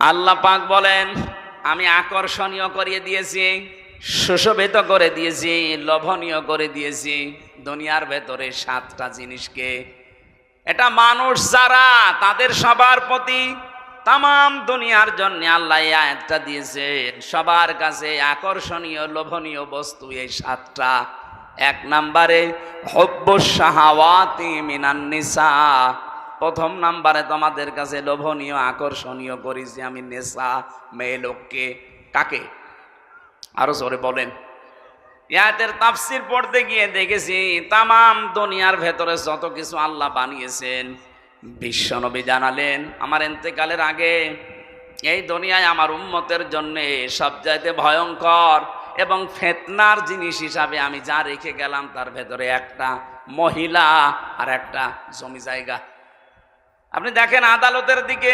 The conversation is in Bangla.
আল্লাহ পাক বলেন, আমি আকর্ষণীয় করে দিয়েছি, সুশোভিত করে দিয়েছি, লোভনীয় করে দিয়েছি দুনিয়ার ভেতরে 7টা জিনিসকে। এটা মানুষ যারা, তাদের সবার প্রতি, তাম দুনিয়ার জন্য আল্লাহ এই আয়াতটা দিয়েছেন। সবার কাছে আকর্ষণীয় লোভনীয় বস্তু এই 7টা। 1 নম্বরে হুব্বুস শাহাওয়াতি মিনান নিসা। প্রথম নাম্বারে তোমাদের কাছে লোভনীয় আকর্ষণীয় করেছি আমি নেশা, মেয়ে লোককে। কাকে? আরো জোরে বলেন। ইয়াতের তাফসির পড়তে গিয়ে দেখেছি তামাম দুনিয়ার ভেতরে যত কিছু আল্লাহ বানিয়েছেন, বিশ্বনবী জানালেন আমার ইন্তেকালের আগে, এই দুনিয়ায় আমার উম্মতের জন্য সবচাইতে ভয়ঙ্কর এবং ফিতনার জিনিস হিসাবে আমি যা রেখে গেলাম তার ভেতরে একটা মহিলা আর একটা জমি জায়গা। আপনি দেখেন আদালতের দিকে,